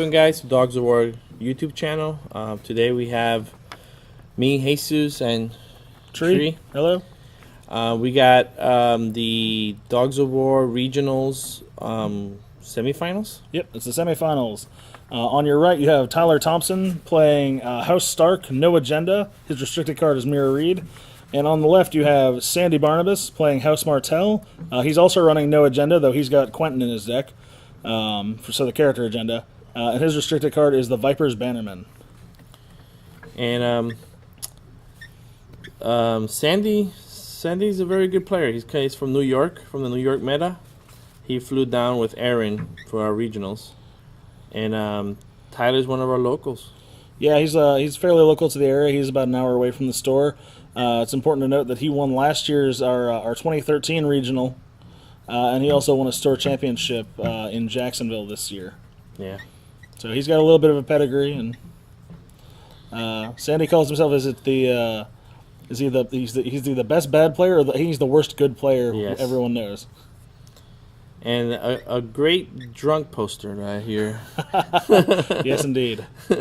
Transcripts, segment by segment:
Welcome, guys, to Dogs of War YouTube channel. Today we have me, Jesus, and Tree. Hello. We got the Dogs of War Regionals semifinals. Yep, it's the semifinals. On your right, you have Tyler Thompson playing House Stark, no agenda. His restricted card is Mirror Reed. And on the left, you have Sandy Barnabas playing House Martell. He's also running no agenda, though he's got Quentin in his deck, so the character agenda. And his restricted card is the Viper's Bannerman. And Sandy's a very good player. He's from New York, from the New York meta. He flew down with Aaron for our regionals. And Tyler's one of our locals. Yeah, he's fairly local to the area. He's about an hour away from the store. It's important to note that he won last year's our 2013 regional, and he also won a store championship in Jacksonville this year. Yeah. So he's got a little bit of a pedigree, and Sandy calls himself he's the best bad player, or he's the worst good player. Yes. Everyone knows. And a great drunk poster right here. Yes, indeed. All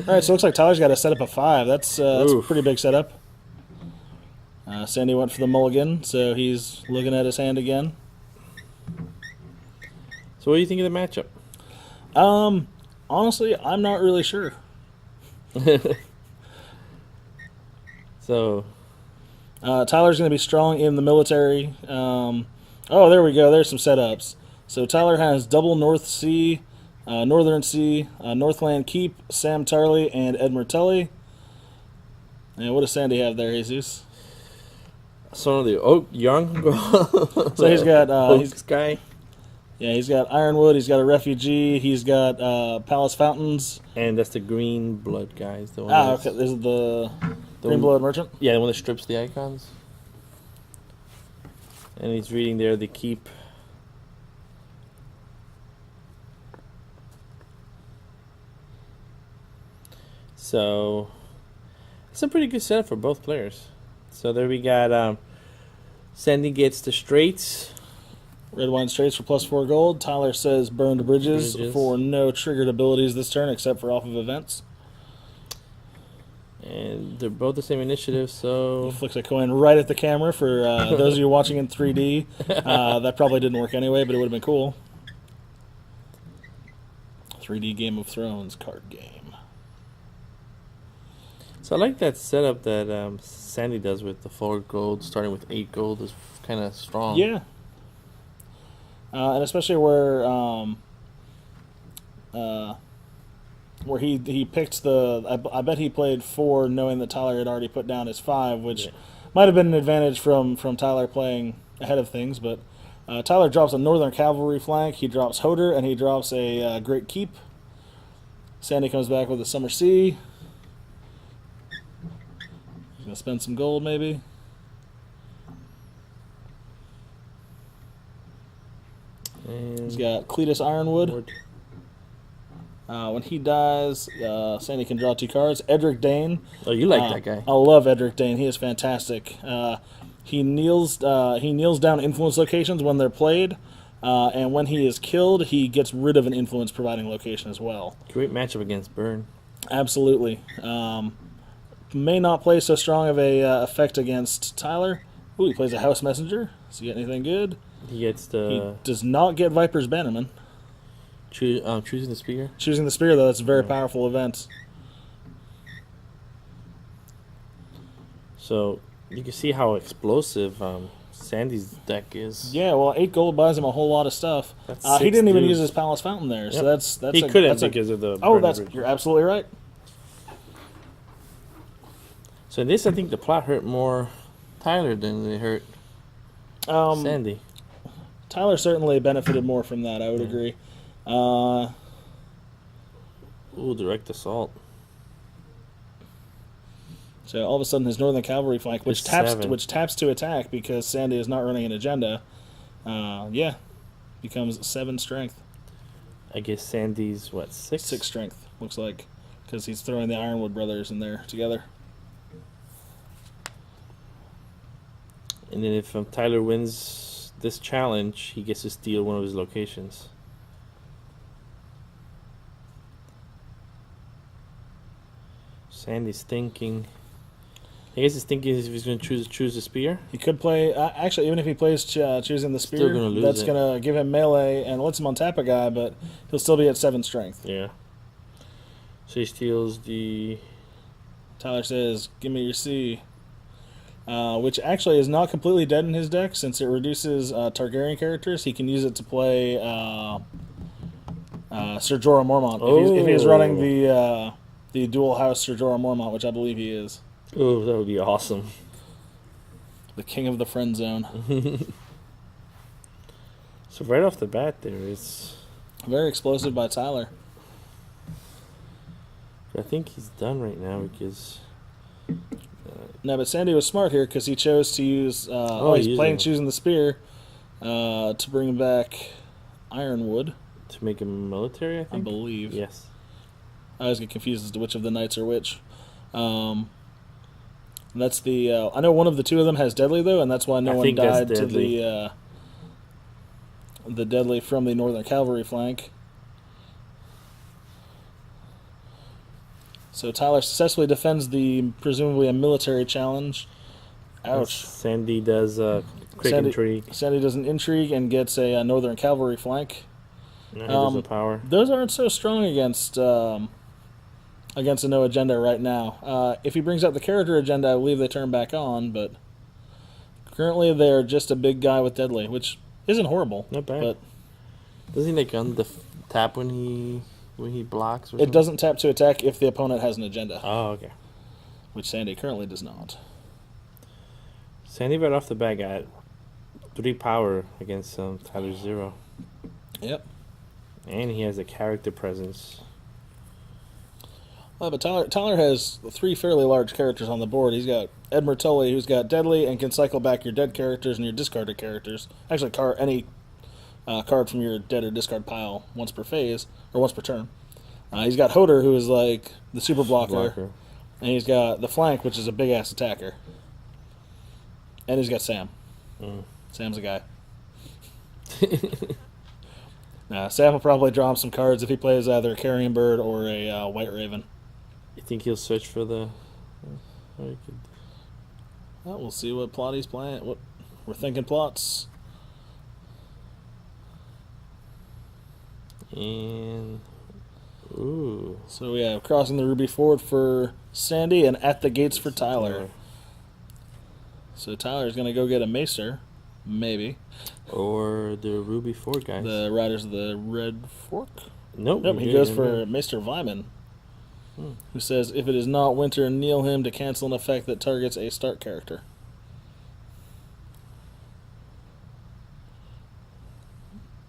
right, so it looks like Tyler's got a setup of 5. That's a pretty big setup. Sandy went for the mulligan, so he's looking at his hand again. So what do you think of the matchup? Honestly, I'm not really sure. So, Tyler's going to be strong in the military. Oh, there we go. There's some setups. So Tyler has double North Sea, Northern Sea, Northland Keep, Sam Tarley, and Ed Martelli. And what does Sandy have there, Jesus? So the young. So he's got he's guy. Yeah, he's got Ironwood. He's got a refugee. He's got Palace Fountains. And that's the green blood guys. The one okay. This is the green blood merchant. Yeah, the one that strips the icons. And he's reading there the keep. So it's a pretty good setup for both players. So there we got Sandy gets the straights. Red wine straights for +4 gold. Tyler says burned bridges for no triggered abilities this turn except for off of events. And they're both the same initiative, so... He flicks a coin right at the camera for those of you watching in 3D. That probably didn't work anyway, but it would have been cool. 3D Game of Thrones card game. So I like that setup that Sandy does with the 4 gold, starting with 8 gold is kind of strong. Yeah. And especially where he picked the... I bet he played 4 knowing that Tyler had already put down his 5, which might have been an advantage from Tyler playing ahead of things, but Tyler drops a Northern Cavalry flank, he drops Hodor, and he drops a Great Keep. Sandy comes back with a Summer Sea. He's going to spend some gold, maybe. And he's got Cletus Ironwood. When he dies, Sandy can draw 2 cards. Edric Dane. Oh, you like that guy? I love Edric Dane. He is fantastic. He kneels down influence locations when they're played, and when he is killed, he gets rid of an influence providing location as well. Great matchup against Burn. Absolutely. May not play so strong of a effect against Tyler. Ooh, he plays a House Messenger. Does he get anything good? He gets the... He does not get Viper's Bannerman. Choosing the Spear? Choosing the Spear, though, that's a very powerful event. So, you can see how explosive Sandy's deck is. Yeah, well, 8 gold buys him a whole lot of stuff. He didn't even use his Palace Fountain there, so that's he couldn't because of the... Oh, you're absolutely right. So in this, I think the plot hurt more Tyler than they hurt Sandy. Tyler certainly benefited more from that, I would agree. Ooh, direct assault. So all of a sudden his Northern Cavalry flank, which taps to attack because Sandy is not running an agenda, becomes 7 strength. I guess Sandy's, what, 6? 6 strength, looks like, because he's throwing the Ironwood brothers in there together. And then if Tyler wins this challenge, he gets to steal one of his locations. Sandy's thinking. I guess he's thinking if he's going to choose a spear. He could play. Actually, even if he plays choosing the spear, gonna lose that's it. going to give him melee and lets him untap a guy, but he'll still be at 7 strength. Yeah. So he steals the. Tyler says, "Give me your C," which actually is not completely dead in his deck since it reduces Targaryen characters. He can use it to play Ser Jorah Mormont if he's running the dual house Ser Jorah Mormont, which I believe he is. Oh, that would be awesome. The king of the friend zone. So right off the bat, there is. Very explosive by Tyler. I think he's done right now because. No, but Sandy was smart here because he chose to use. He's choosing the spear to bring back Ironwood. To make him military, I think. I believe. Yes. I always get confused as to which of the knights are which. That's the. I know one of the two of them has deadly though, and that's why no one died to the deadly from the Northern Cavalry flank. So Tyler successfully defends the presumably a military challenge. Ouch. Sandy does quick intrigue. Sandy does an intrigue and gets a Northern Cavalry flank. No, he does the power. Those aren't so strong against a no agenda right now. If he brings up the character agenda, I believe they turn back on, but currently they're just a big guy with deadly, which isn't horrible. Not bad. But doesn't he tap when he blocks? Or something? It doesn't tap to attack if the opponent has an agenda. Oh, okay. Which Sandy currently does not. Sandy right off the bat got 3 power against Tyler's 0. Yep. And he has a character presence. But Tyler has 3 fairly large characters on the board. He's got Edmure Tully, who's got deadly and can cycle back your dead characters and your discarded characters. Actually, any card from your dead or discard pile once per phase, or once per turn. He's got Hodor, who is like the super blocker. And he's got the flank, which is a big-ass attacker. And he's got Sam. Sam's a guy. Sam will probably draw him some cards if he plays either a Carrion Bird or a White Raven. You think he'll search for the... Well, we'll see what plot he's playing. What we're thinking plots. And... Ooh. So we have crossing the Ruby Ford for Sandy and at the gates for Tyler. So Tyler's going to go get a Maester, maybe. Or the Ruby Ford guys. The Riders of the Red Fork? Nope. He goes for Maester Vyman, who says, if it is not winter, kneel him to cancel an effect that targets a start character.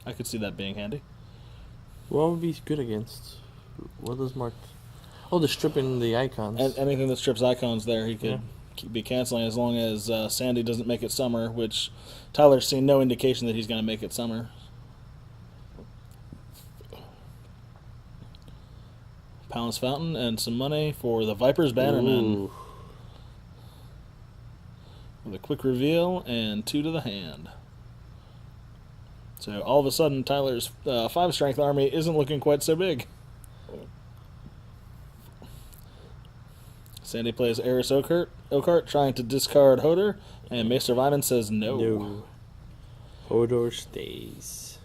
I could see that being handy. What would be good against? What does Mark... Oh, the stripping the icons. And anything that strips icons there, he could be canceling as long as Sandy doesn't make it summer, which Tyler's seen no indication that he's going to make it summer. Palace Fountain and some money for the Viper's Bannerman. With a quick reveal and 2 to the hand. So all of a sudden, Tyler's 5-strength army isn't looking quite so big. Sandy plays Eris Oakheart trying to discard Hodor, and Maester Vyman says no. No. Hodor stays.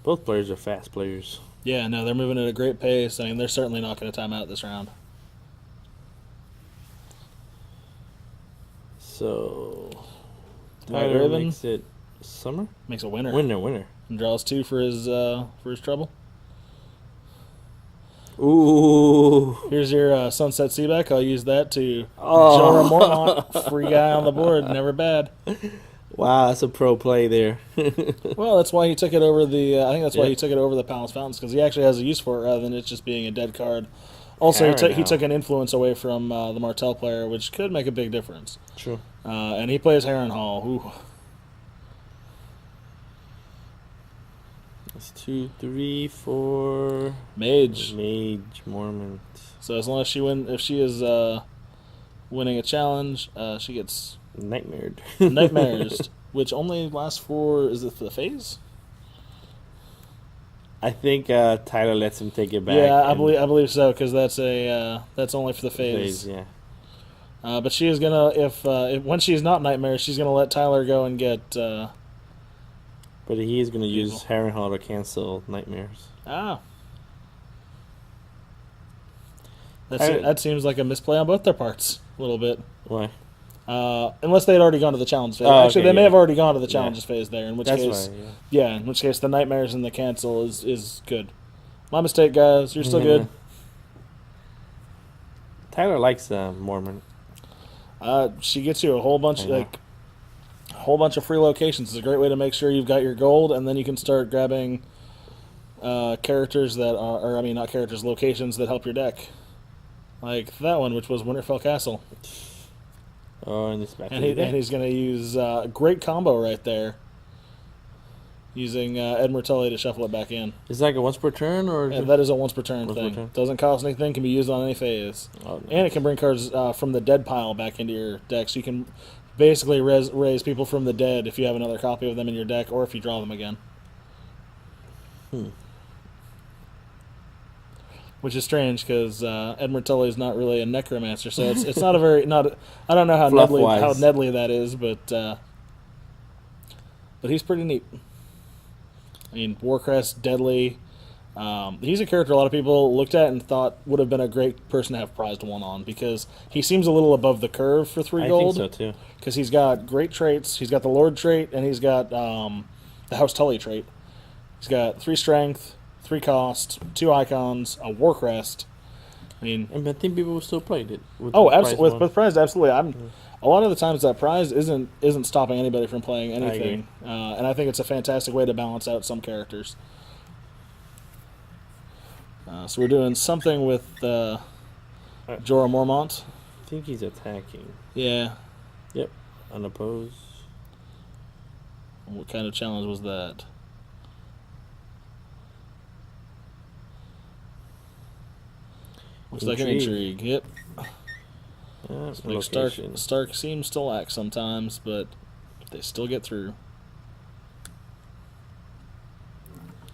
Both players are fast players. Yeah, no, they're moving at a great pace. I mean, they're certainly not going to time out this round. So, White Tyler Raven makes it summer? makes a winner. Winner. And draws 2 for his trouble. Ooh. Here's your Sunset Seaback. I'll use that to Jorah Mormont. Free guy on the board. Never bad. Wow, that's a pro play there. Well, that's why he took it over the... I think that's why he took it over the Palace Fountains, because he actually has a use for it rather than it just being a dead card. Also, he took an influence away from the Martell player, which could make a big difference. True. And he plays Harrenhal. Ooh. That's 2, 3, 4. Mage. Mormont. So as long as if she is winning a challenge, she gets Nightmares, which only lasts for the phase? I think Tyler lets him take it back. Yeah, I and believe so because that's only for the phase. Yeah. But she is gonna if when she's not Nightmare, she's gonna let Tyler go and get. But he is going to use Beautiful. Harrenhal to cancel Nightmares. That seems like a misplay on both their parts a little bit. Why? Unless they had already gone to the challenge phase. Oh, Actually, okay, they may yeah. have already gone to the Yeah. challenges phase there. In which That's case, why. yeah. In which case, the Nightmares and the cancel is good. My mistake, guys. You're still good. Tyler likes Mormon. She gets you a whole bunch I know. of free locations. It's a great way to make sure you've got your gold, and then you can start grabbing characters that are, or I mean, not characters, locations that help your deck. Like that one, which was Winterfell Castle. Oh, and this back. And he's going to use a great combo right there. Using Ed Martelli to shuffle it back in. Is that like a once per turn or? And that is a once per turn Once per thing. turn? Doesn't cost anything. Can be used on any phase. Oh, nice. And it can bring cards from the dead pile back into your deck. So you can basically raise people from the dead if you have another copy of them in your deck, or if you draw them again. Which is strange because Ed Martelli is not really a necromancer, so it's not a very not. I don't know how Fluff-wise. Nedley that is, but he's pretty neat. I mean, Warcrest, Deadly. He's a character a lot of people looked at and thought would have been a great person to have prized one on because he seems a little above the curve for 3 I gold. think so too. Because he's got great traits. He's got the Lord trait, and he's got the House Tully trait. He's got 3 strength, 3 cost, 2 icons, a Warcrest. I mean, And I think people will still play it. absolutely with prized, absolutely. A lot of the times that prize isn't stopping anybody from playing anything, and I think it's a fantastic way to balance out some characters. So we're doing something with Jorah Mormont. I think he's attacking. Yeah. Yep. Unopposed. What kind of challenge was that? Looks like an intrigue. Yep. Yeah, Like Stark seems to lack sometimes, but they still get through.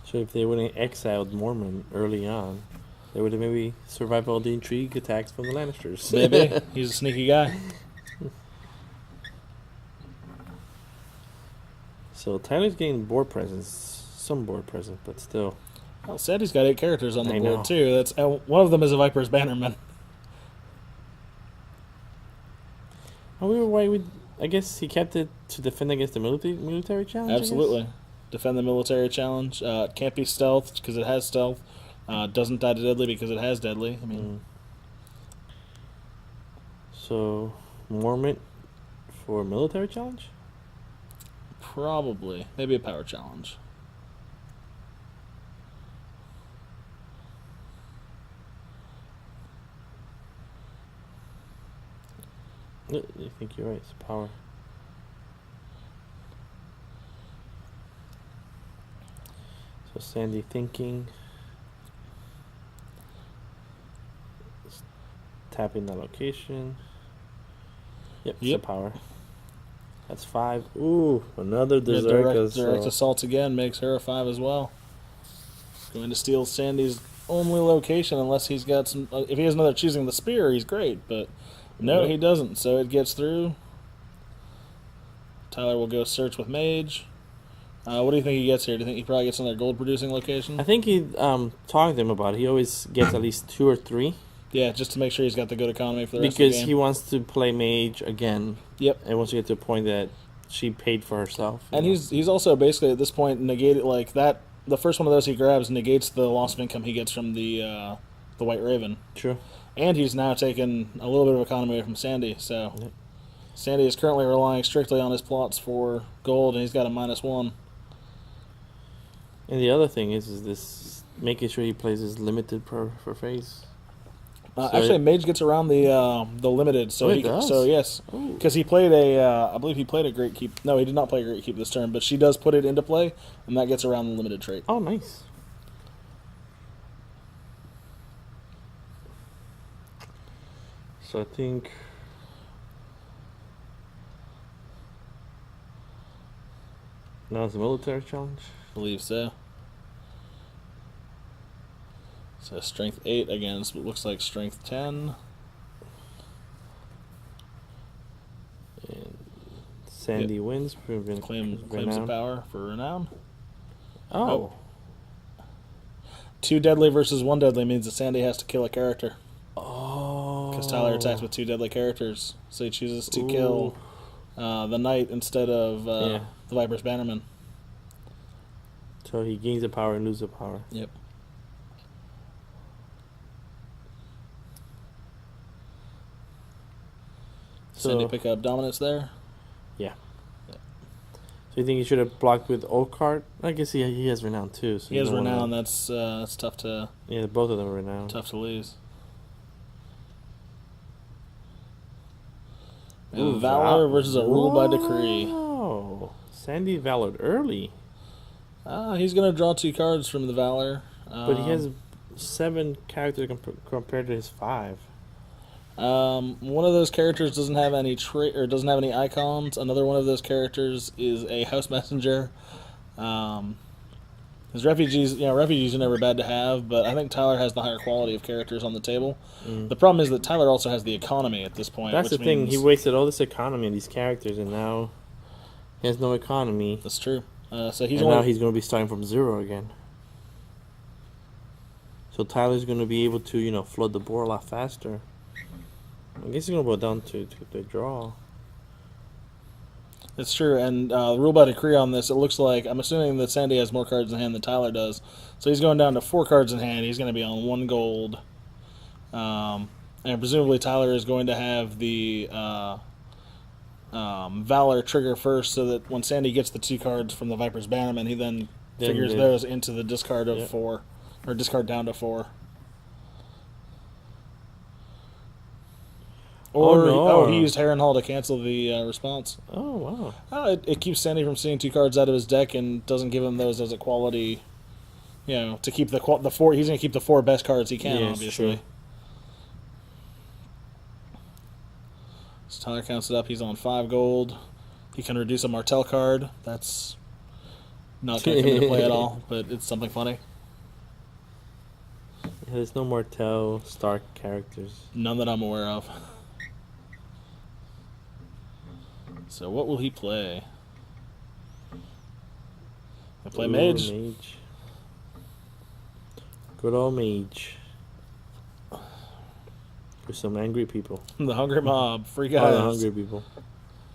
So if they wouldn't exiled Mormon early on, they would have maybe survived all the intrigue attacks from the Lannisters. Maybe. He's a sneaky guy. So Tyler's getting board presence, some board presence, but still. Well, Sandy's got 8 characters on the I board, know. too. That's one of them is a Viper's Bannerman. I guess he kept it to defend against the military challenge. Absolutely. Defend the military challenge. It can't be stealth because it has stealth. Doesn't die to deadly because it has deadly. I mean, So Mormon for military challenge. probably. Maybe a power challenge. I think you're right. It's power. So Sandy thinking. Tapping the location. Yep. Yep. So power. That's 5. Ooh, another direct Direct assault again makes her a 5 as well. Going to steal Sandy's only location unless he's got some. If he has another choosing the spear, he's great, but no, Nope. he doesn't. So it gets through. Tyler will go search with Mage. What do you think he gets here? Do you think he probably gets another gold producing location? I think he talked to him about it. He always gets at least 2 or 3 Yeah, just to make sure he's got the good economy for the rest of because the game. he wants to play mage again. Yep. And wants to get to a point that she paid for herself. And you know? he's also basically at this point negated like that. The first one of those he grabs negates the loss of income he gets from the White Raven, True. and he's now taken a little bit of economy away from Sandy. So Yep. Sandy is currently relying strictly on his plots for gold, and he's got a -1. And the other thing is this making sure he plays his limited per phase. So Actually, Mage gets around the limited, so Oh, he does? so yes, Ooh. because he played I believe he played a Great Keep. No, he did not play a Great Keep this turn, but she does put it into play, and that gets around the limited trait. Oh, nice. So I think now it's a military challenge. I believe so. So strength 8 against what looks like strength 10. And Sandy wins. Claims a power for renown. Oh. 2 deadly versus 1 deadly means that Sandy has to kill a character. Oh. Because Tyler attacks with 2 deadly characters. So he chooses to kill the Knight instead of the Viper's Bannerman. So he gains a power and loses a power. Yep. So Sandy pick up dominance there? Yeah. So you think he should have blocked with Oakheart? I guess he has renown too. So he has renown. That's tough to. Yeah, both of them are renown. Tough to lose. Ooh, Valor versus a rule by decree. Oh, Sandy Valored early. He's gonna draw 2 cards from the Valor. But he has 7 characters compared to his 5. One of those characters doesn't have any doesn't have any icons. Another one of those characters is a house messenger. His refugees are never bad to have, but I think Tyler has the higher quality of characters on the table. The problem is that Tyler also has the economy at this point. That's the thing. He wasted all this economy on these characters, and now he has no economy. That's true. Now he's going to be starting from 0 again. So Tyler's going to be able to, flood the board a lot faster. I guess it's going to go down to the draw. It's true, and the rule by decree on this, it looks like, I'm assuming that Sandy has more cards in hand than Tyler does. So he's going down to 4 cards in hand. He's going to be on 1 gold. And presumably Tyler is going to have the Valor trigger first, so that when Sandy gets the 2 cards from the Viper's Bannerman, he then figures those into the discard of 4, or discard down to 4. Or he used Harrenhal to cancel the response. Oh, wow. It keeps Sandy from seeing 2 cards out of his deck and doesn't give him those as a quality, to keep the 4. He's going to keep the 4 best cards he can, obviously. True. So Tyler counts it up. He's on 5 gold. He can reduce a Martell card. That's not going to come into play at all, but it's something funny. Yeah, there's no Martell Stark characters. None that I'm aware of. So what will he play? He'll play Mage. Good old Mage. There's some angry people. The hungry mob. Free guys. Oh, the hungry people.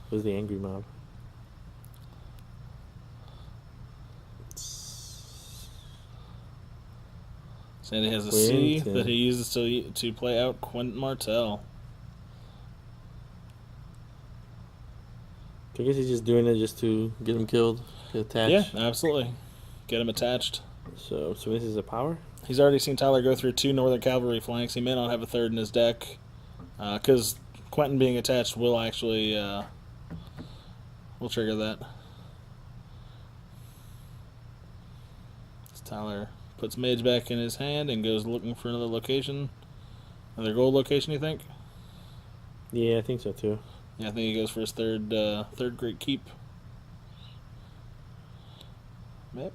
Who's the angry mob? Sandy has a C that he uses to play out Quentin Martell. I guess he's just doing it just to get him killed, get attached. Yeah, absolutely. Get him attached. So this is a power? He's already seen Tyler go through 2 Northern Cavalry flanks. He may not have a 3rd in his deck, because Quentin being attached will actually will trigger that. So Tyler puts Mage back in his hand and goes looking for another location. Another gold location, you think? Yeah, I think so too. Yeah, I think he goes for his third Great Keep. Maybe.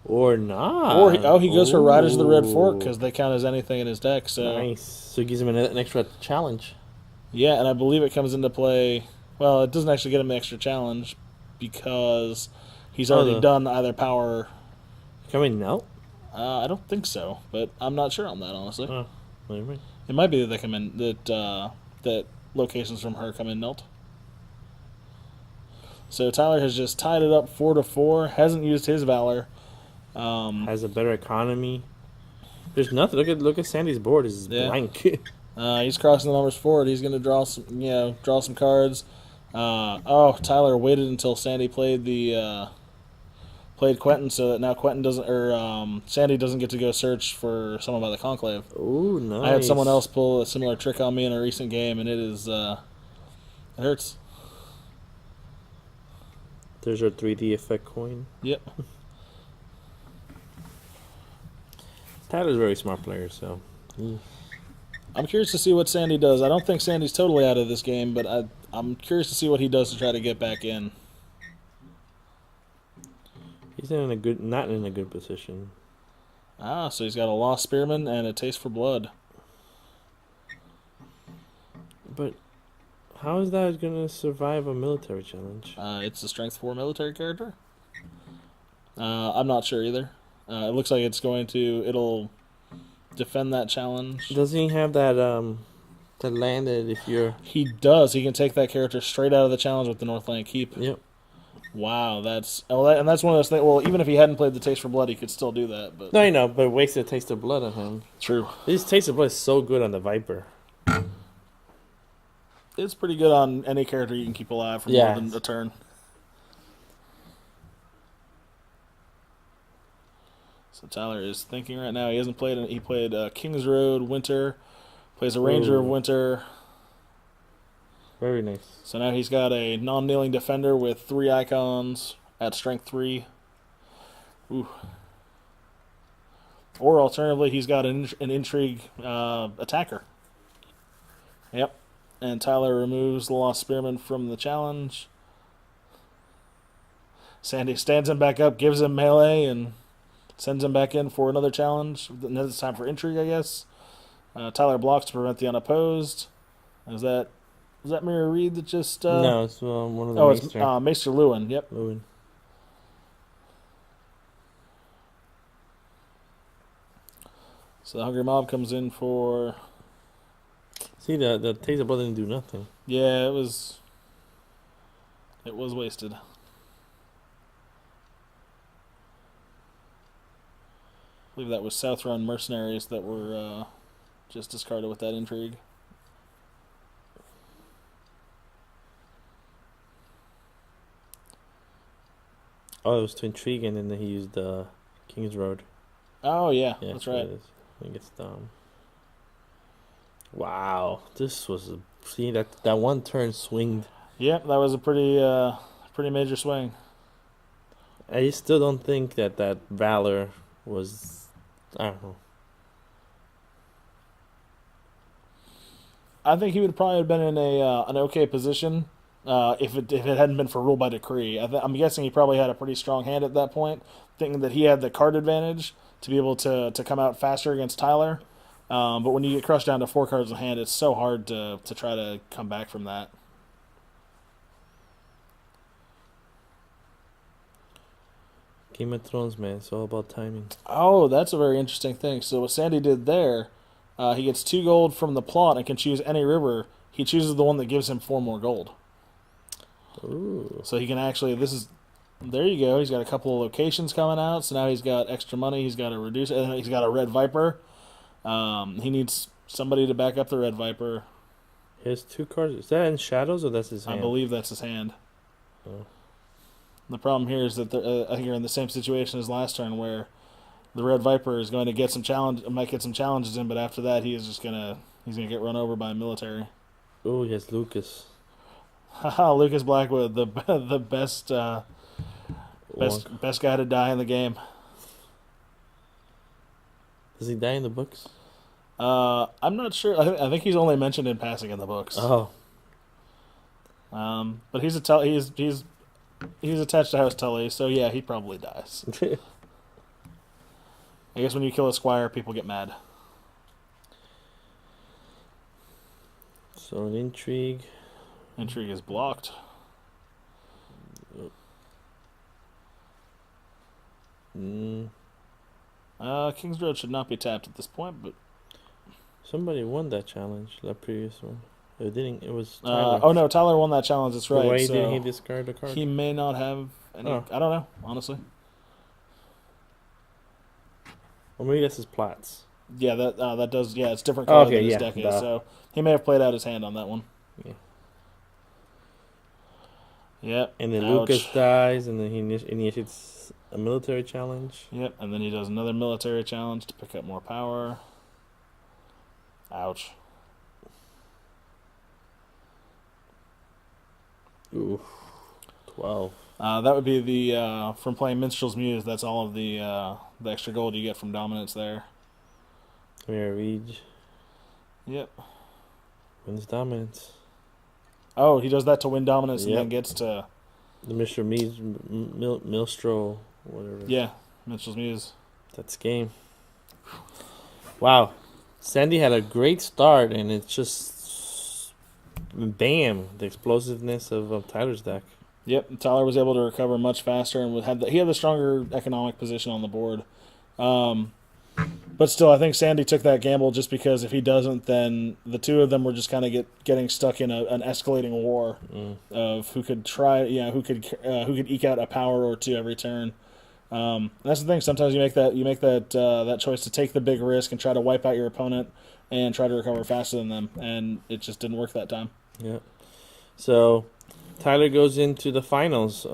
Or not. He goes for Riders of the Red Fork because they count as anything in his deck. So nice. So it gives him an extra challenge. Yeah, and I believe it comes into play. Well, it doesn't actually get him an extra challenge because he's already done either power. Coming out? I don't think so, but I'm not sure on that, honestly. Oh, what do you mean? It might be that they come in that locations from her come in Nelt. So Tyler has just tied it up 4-4. Hasn't used his Valor. Has a better economy. There's nothing. Look at Sandy's board. It's blank. He's crossing the numbers forward. He's going to draw some cards. Tyler waited until Sandy played Quentin, so that now Sandy doesn't get to go search for someone by the Conclave. Ooh, nice. I had someone else pull a similar trick on me in a recent game, and it hurts. There's our 3D effect coin. Yep. Tyler's a very smart player, so. I'm curious to see what Sandy does. I don't think Sandy's totally out of this game, but I'm curious to see what he does to try to get back in. He's not in a good position. Ah, so he's got a Lost Spearman and a Taste for Blood. But how is that gonna survive a military challenge? It's a Strength 4 military character. I'm not sure either. It looks like it'll defend that challenge. Doesn't he have that land that if you're... He does. He can take that character straight out of the challenge with the Northland Keep. Yep. Wow, that's one of those things. Well, even if he hadn't played the Taste for Blood, he could still do that. But No, I know, but it wasted a taste of blood on him. true, This taste of blood is so good on the Viper. it's pretty good on any character you can keep alive for Yeah. more than a turn. So Tyler is thinking right now. He hasn't played. He played King's Road Winter. Plays a Ranger of Ooh. Winter. Very nice. So now he's got a non-kneeling defender with 3 icons at strength 3. Ooh. Or alternatively, he's got an intrigue attacker. Yep. And Tyler removes the Lost Spearman from the challenge. Sandy stands him back up, gives him melee, and sends him back in for another challenge. This time for intrigue, I guess. Tyler blocks to prevent the unopposed. Was that Mirror Reed that just... No, it's one of the it's Maester Lewin. Yep. Lewin. So the Hungry Mob comes in for... See, the taste of blood didn't do nothing. Yeah, it was wasted. I believe that was South Run mercenaries that were just discarded with that intrigue. Oh, it was to intrigue, and then he used King's Road. Oh yeah, Yeah, that's right. it is. I think it's dumb. Wow, this was see that one turn swinged. Yep, that was a pretty major swing. I still don't think that Valor was. I don't know. I think he would probably have been in an okay position if it hadn't been for rule by decree. I'm guessing he probably had a pretty strong hand at that point, thinking that he had the card advantage to be able to come out faster against Tyler. But when you get crushed down to 4 cards in hand, it's so hard to try to come back from that. Game of Thrones, man. It's all about timing. Oh, that's a very interesting thing. So what Sandy did there, he gets 2 gold from the plot and can choose any river. He chooses the one that gives him 4 more gold. Ooh. So he can actually, there you go. He's got a couple of locations coming out. So now he's got extra money. He's got he's got a Red Viper. He needs somebody to back up the Red Viper. He has 2 cards. Is that in Shadows or that's his hand? I believe that's his hand. Oh. The problem here is that I think you're in the same situation as last turn, where the Red Viper is going to get might get some challenges in, but after that he's gonna get run over by a military. Oh, yes, Lucas. Haha, Lucas Blackwood, the best guy to die in the game. Does he die in the books? I'm not sure. I think he's only mentioned in passing in the books. Oh. But he's attached to House Tully, so yeah, he probably dies. I guess when you kill a squire, people get mad. So an intrigue. Intrigue is blocked. Mm. King's Road should not be tapped at this point, but Somebody won that challenge, that previous one. It didn't. It was Tyler. oh no, Tyler won that challenge. That's right. Why so didn't he discard the card? he may not have any. Oh. I don't know, honestly. Or maybe that's his plots. Yeah, that does. Yeah, it's different color Okay, than his yeah, deck is, duh. so he may have played out his hand on that one. Yeah. Yep. And then Ouch. Lucas dies, and then he initiates a military challenge. Yep, and then he does another military challenge to pick up more power. Ouch. Ooh, 12. That would be the from playing Minstrel's Muse. That's all of the extra gold you get from dominance there. Mirror Reed Yep. wins dominance. Oh, he does that to win dominance and Yep. then gets to The Mr. Mead's Milstro, whatever. yeah, Minstrel's Muse. That's game. Wow. Sandy had a great start, and it's just bam, the explosiveness of Tyler's deck. Yep, Tyler was able to recover much faster and he had the stronger economic position on the board. But still, I think Sandy took that gamble just because if he doesn't, then the two of them were just kind of getting stuck in an escalating war of who could who could eke out a power or two every turn. That's the thing. Sometimes you make that choice to take the big risk and try to wipe out your opponent and try to recover faster than them, and it just didn't work that time. Yeah. So Tyler goes into the finals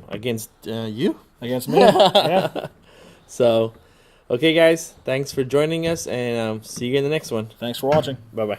against you. Against me. Yeah. So, okay, guys, thanks for joining us, and see you in the next one. Thanks for watching. Bye-bye.